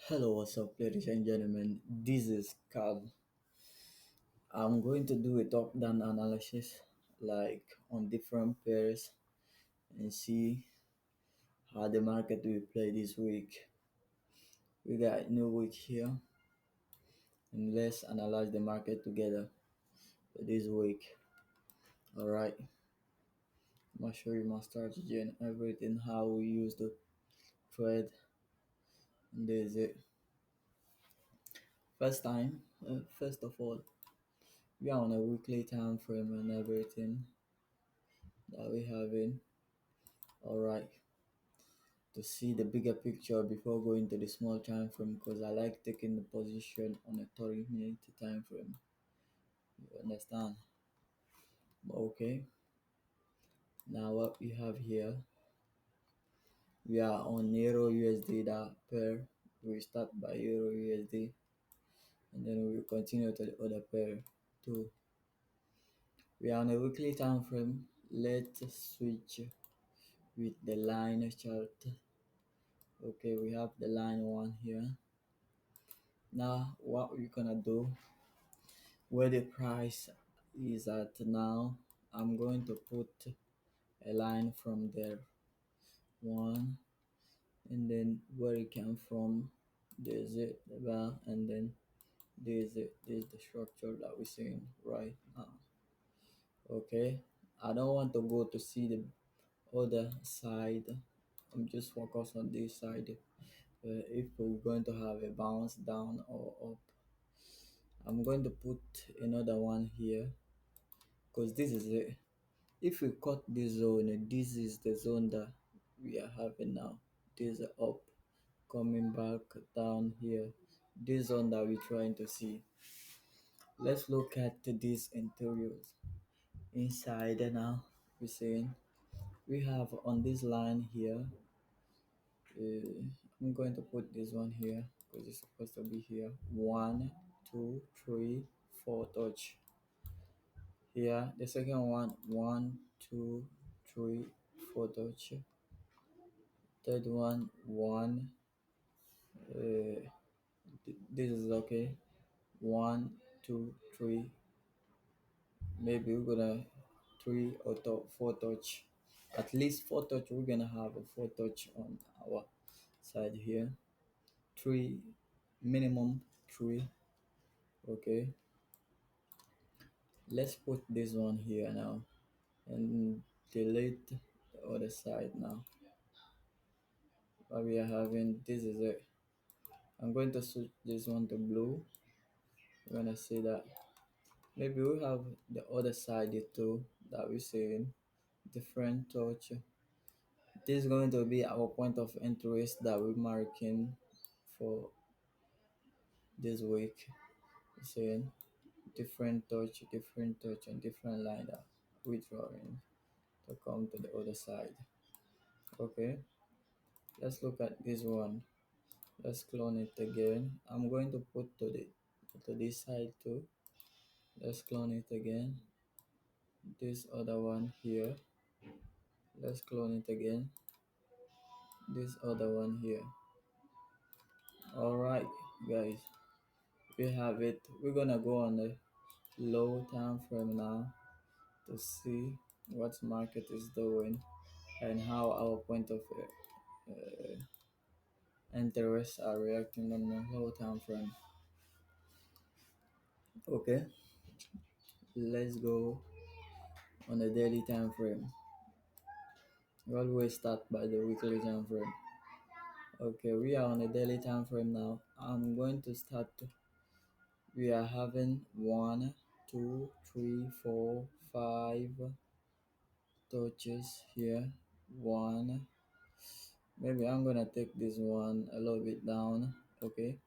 Hello, what's up, ladies and gentlemen? This is Carl. I'm going to do a top-down analysis, like on different pairs, and see how the market will play this week. We got new week here, and let's analyze the market together for this week. All right, I'm gonna show you my strategy and everything, how we use the trade, and this is it. First of all, we are on a weekly time frame and everything that we have in. All right, to see the bigger picture before going to the small time frame because I like taking the position on a 30-minute time frame. You understand? Okay. Now what we have here, we are on Euro USD that pair. We start by Euro USD and then we will continue to the other pair too. We are on a weekly time frame. Let's switch with the line chart. Okay, we have the line one here. Now what we're gonna do, where the price is at now, I'm going to put a line from there, one, and then where it came from, there's it, the bar, and then there's it, there's the structure that we're seeing right now. Okay, I don't want to go to see the other side. I'm just focused on this side. If we're going to have a bounce down or up, I'm going to put another one here because this is it. If we cut this zone, this is the zone that we are having now. This is up, coming back down here. This zone that we're trying to see. Let's look at these interiors. Inside now, we're saying we have on this line here. I'm going to put this one here because it's supposed to be here. One, two, three, four touch. Here, the second one, two, three, four touch. Third one, uh, this is okay. One, two, three, maybe we're gonna three or four touch. At least four touch, we're gonna have a four touch on our side here. Three, minimum three, okay. Let's put this one here now and delete the other side now. What we are having, this is it. I'm going to switch this one to blue. We're gonna see that. Maybe we have the other side too that we're seeing different touch. This is going to be our point of interest that we're marking for this week. We're seeing different touch, and different line that we're drawing to come to the other side. Okay, let's look at this one. Let's clone it again. I'm going to put to this side too. Let's clone it again. This other one here. Let's clone it again. This other one here. All right, guys, we have it. We're gonna go on the low time frame now to see what market is doing and how our point of interest are reacting on the low time frame. Okay, let's go on the daily time frame. We always start by the weekly time frame. Okay, we are on the daily time frame now. I'm going to start. We are having one, two, three, four, five touches here. One. Maybe I'm gonna take this one a little bit down. Okay.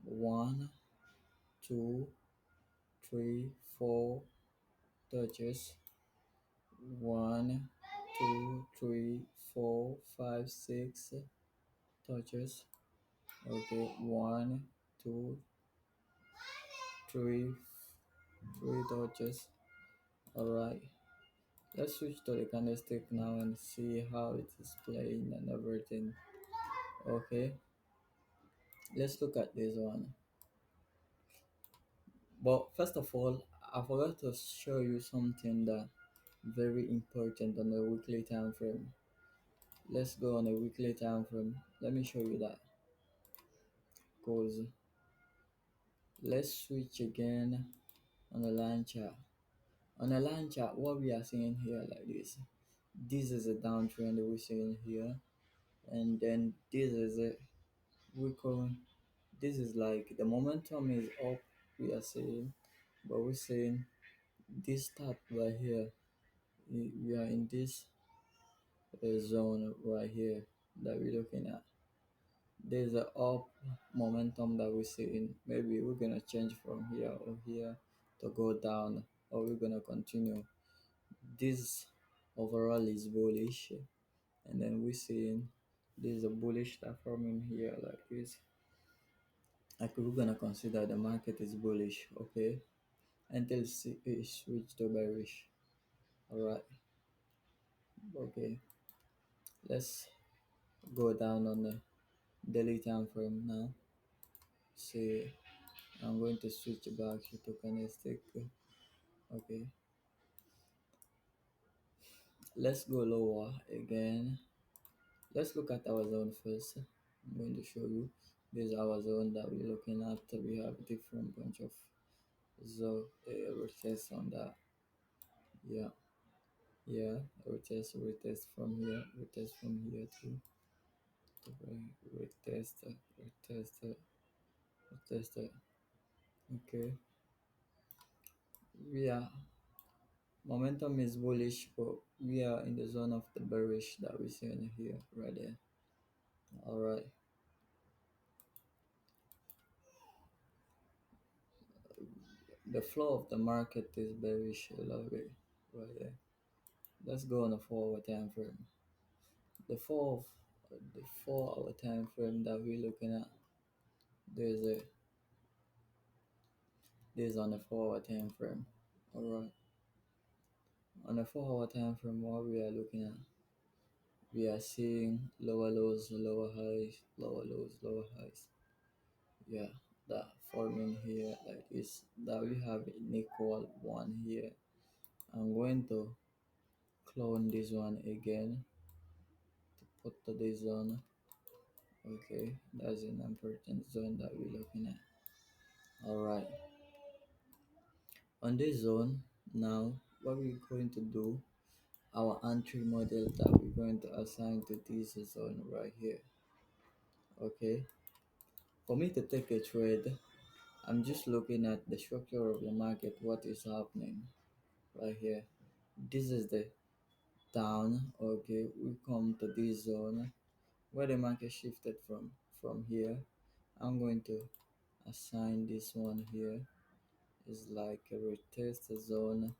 One, two, three, four touches. One, two, three, four, five, six touches. Okay. One, two, three, three touches. All right. Let's switch to the candlestick now and see how it is playing and everything. Okay. Let's look at this one. But first of all, I forgot to show you something that very important on the weekly time frame. Let's go on a weekly time frame. Let me show you that. Cause let's switch again on the line chart. On a line chart, what we are seeing here like this. This is a downtrend that we're seeing here, and then this is a we call this is like the momentum is up. We are saying, but we're saying this start right here. We are in this zone right here that we're looking at. There's a up momentum that we're seeing. Maybe we're gonna change from here or here to go down, or we're gonna continue. This overall is bullish, and then we're seeing there's a bullish start forming here like this. Like we're gonna consider the market is bullish, okay, until it switch to bearish. All right, okay. Let's go down on the daily time frame now. See, I'm going to switch back to candlestick. Okay, let's go lower again. Let's look at our zone first. I'm going to show you this is our zone that we're looking at. We have different bunch of zone retest on that. Yeah, yeah, retest from here, retest from here too. Retest, retest, retest. Okay, yeah. Momentum is bullish, but we are in the zone of the bearish that we're seeing here, right there. All right. The flow of the market is bearish a little bit, right there. Let's go on a 4 hour time frame. The 4 hour time frame that we're looking at. There's a there's on a 4 hour time frame. All right. On a 4 hour time frame, what we are looking at, we are seeing lower lows, lower highs, lower lows, lower highs. Yeah, that forming here like this. That we have an equal one here. I'm going to clone this one again to put to this zone. Okay, that's an important zone that we're looking at. All right, on this zone now, what we're going to do, our entry model that we're going to assign to this zone right here. Okay, for me to take a trade, I'm just looking at the structure of the market, what is happening right here. This is the down. Okay, we come to this zone where the market shifted from here. I'm going to assign this one here is like a retest zone,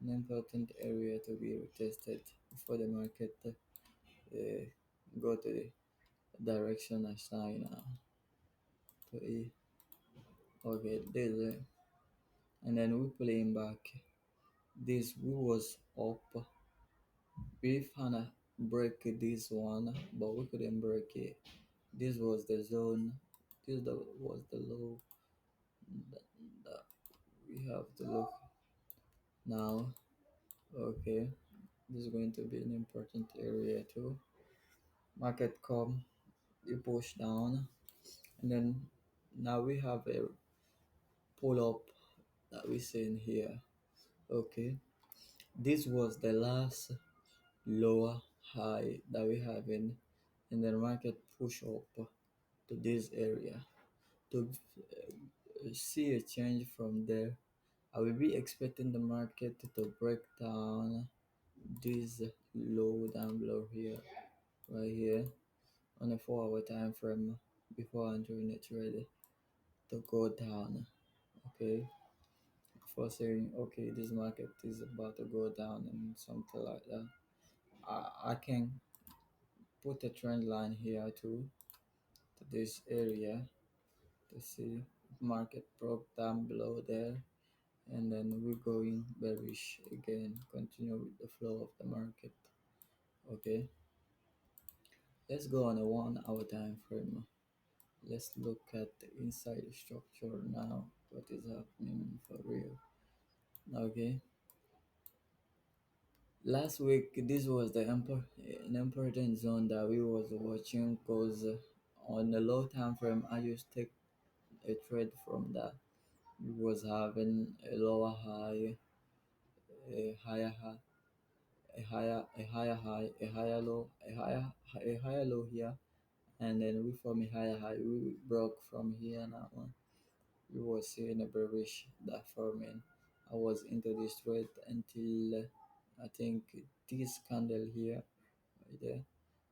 an important area to be retested before the market go to the direction assigned to E. Okay, there's it. And then we playing back. This we was up. We found a break this one, but we couldn't break it. This was the zone. Was the low that, that we have to look now. Okay, this is going to be an important area too. Market come, you push down, and then now we have a pull up that we see in here. Okay, this was the last lower high that we have in, and then market push up to this area to see a change from there. I will be expecting the market to break down this low down below here, right here, on a 4 hour time frame before entering the trade to go down. Okay, for saying okay, this market is about to go down and something like that. I can put a trend line here too to this area to see if market broke down below there, and then we're going bearish again, continue with the flow of the market. Okay, let's go on a 1 hour time frame. Let's look at the inside structure now. What is happening for real? Okay. Last week, this was an important zone that we was watching because on the low time frame, I just take a trade from that. We was having a lower high, a higher high, a higher high, a higher low, a higher low here, and then we form a higher high. We broke from here now. We was seeing a bearish that forming. I was into this trade until I think this candle here, right there,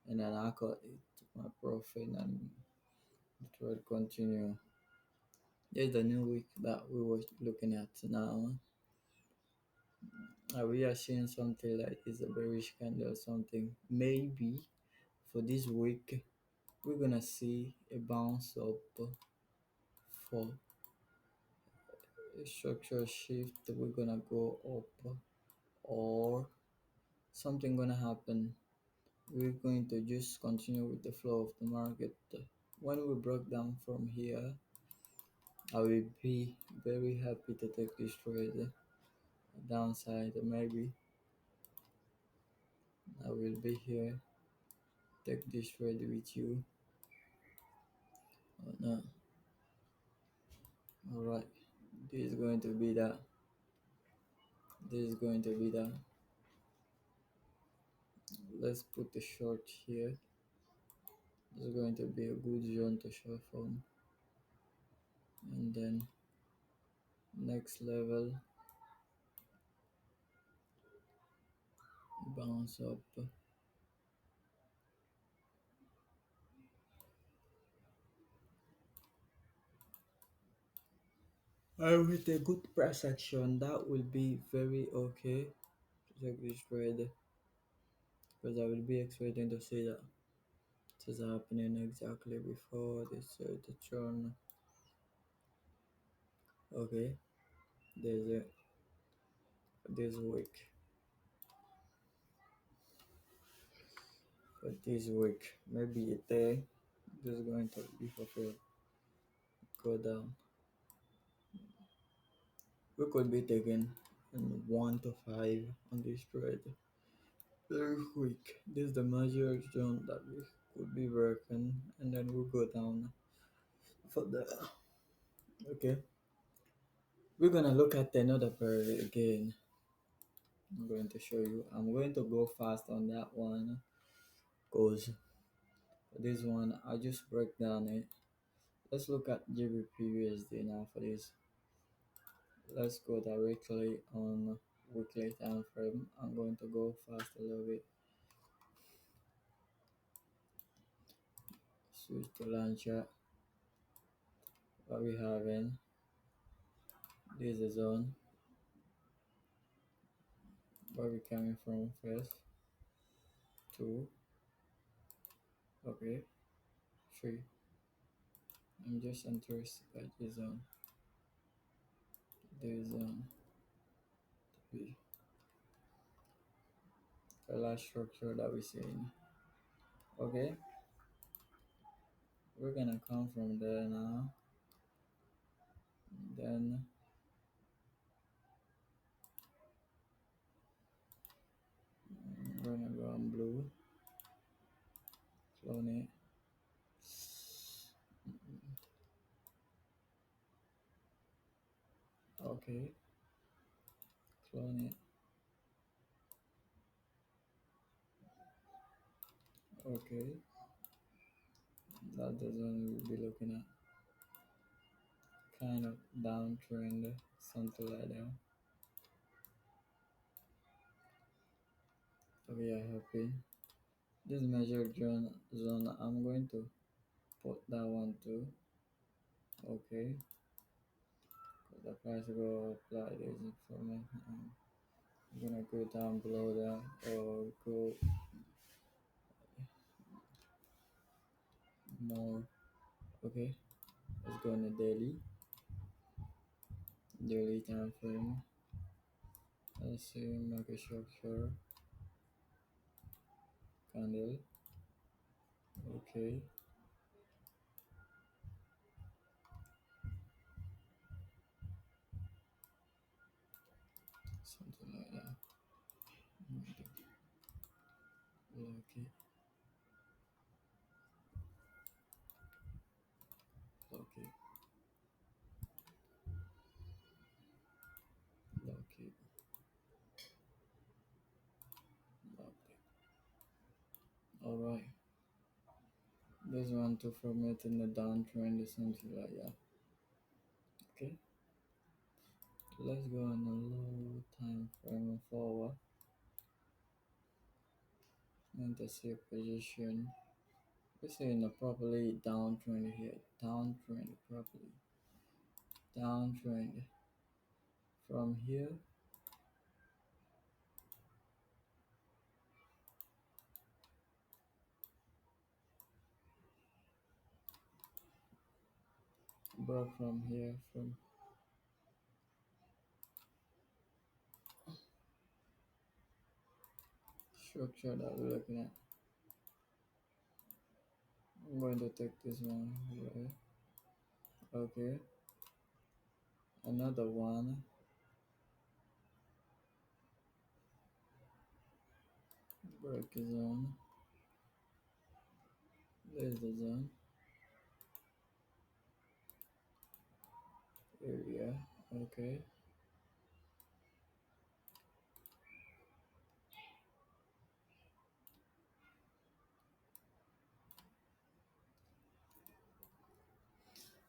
and then I cut it to my profit and the trade continue. There's the new week that we were looking at now. We are seeing something like it's a bearish candle or something. Maybe for this week we're gonna see a bounce up for a structural shift. We're gonna go up or something gonna happen. We're going to just continue with the flow of the market. When we broke down from here, I will be very happy to take this trade downside. Maybe I will be here, take this trade with you. Oh, no. All right. This is going to be that. This is going to be that. Let's put the short here. This is going to be a good zone to short from. And then next level, bounce up. With a good price action, that will be very okay to take this trade because I will be expecting to see that this is happening exactly before this the turn. Okay, there's a this week. For this week, maybe a day. This is going to be fulfilled. Go down. We could be taking 1 to 5 on this trade very quick. This is the major zone that we could be working, and then we'll go down for the. Okay, we're gonna look at another pair again. I'm going to show you. I'm going to go fast on that one because for this one I just break down it. Let's look at GBP now for this. Let's go directly on weekly time frame. I'm going to go fast a little bit. Switch to launcher. What we having? This is zone. Where we coming from first? Two. Okay. Three. I'm just interested by this zone. This zone. Three. The last structure that we seen. Okay. We're gonna come from there now. Then we're gonna go on blue. Clone it. Okay. Clone it. Okay. That's the zone we'll be looking at. Kind of downtrend, something like that. So we are happy. This measured zone, I'm going to put that one too. Okay. The price go up like this for me. I'm gonna go down below that or go more. Okay. Let's go on the daily time frame. Let's see market structure candle. Okay. All right, this one to format in the downtrend or something like that. Okay, let's go on a low time frame forward and to see position. We're seeing a properly downtrend here, downtrend properly, downtrend from here, broke from here, from structure that we're looking at. I'm going to take this one here. Okay, another one, break zone, there's the zone, area, okay.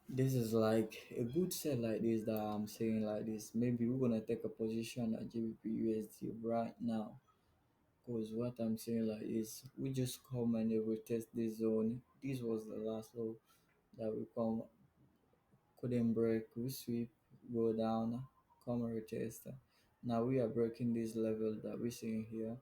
This is like a good set like this that I'm saying like this. Maybe we're gonna take a position at GBP USD right now. Because what I'm saying like is we just come and retest this zone. This was the last low that we come couldn't break. We sweep, go down, come and retest. Now we are breaking this level that we're seeing here.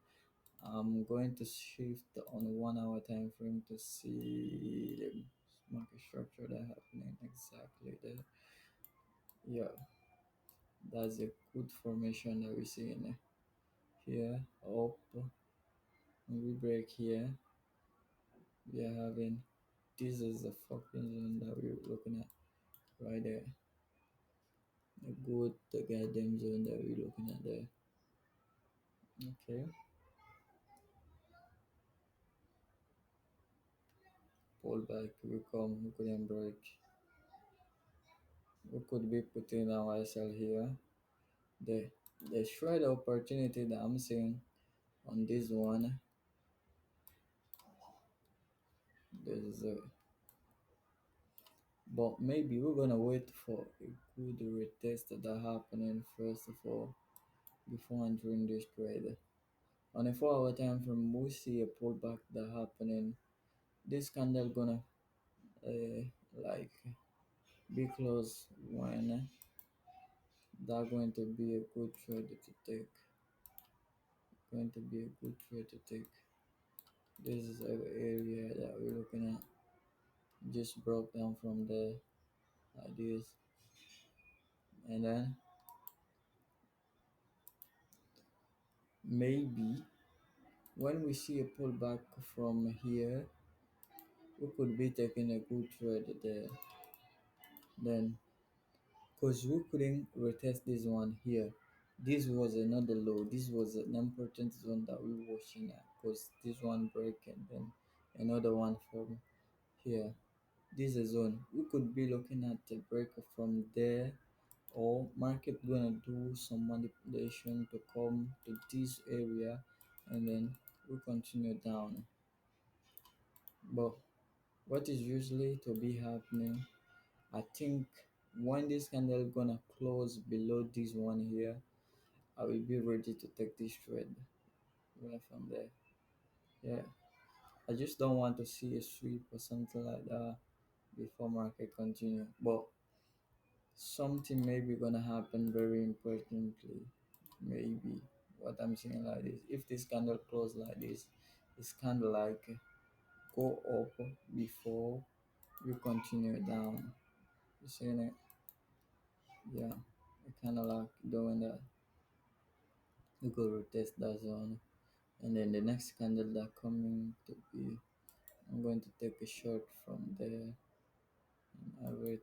I'm going to shift on 1 hour time frame to see the market structure that happening exactly there. Yeah, that's a good formation that we see in here. Up, and we break here. We are having this is the fucking zone that we're looking at right there. A good the goddamn zone that we're looking at there. Okay, pull back. We come. We couldn't break. We could be putting our SL here. The the shred opportunity that I'm seeing on this one. This is a but maybe we're gonna wait for a good retest that happening first of all before entering this trade. On a 4 hour time frame, we see a pullback that happening. This candle gonna uh, like be close when that going to be a good trade to take. Going to be a good trade to take. This is an area that we're looking at. Just broke down from there like this, and then maybe when we see a pullback from here, we could be taking a good trade there. Then because we couldn't retest this one here. This was another low. This was an important zone that we were watching at because this one break and then another one from here. This is a zone. We could be looking at the break from there or market gonna do some manipulation to come to this area and then we continue down. But what is usually to be happening, I think when this candle gonna close below this one here, I will be ready to take this trade right from there. Yeah, I just don't want to see a sweep or something like that before market continue. But something maybe gonna happen very importantly. Maybe what I'm saying like this. If this candle close like this, it's kind of like go up before you continue down. You seeing it? Yeah, I kind of like doing that. You go retest that zone, and then the next candle that coming to be, I'm going to take a short from there.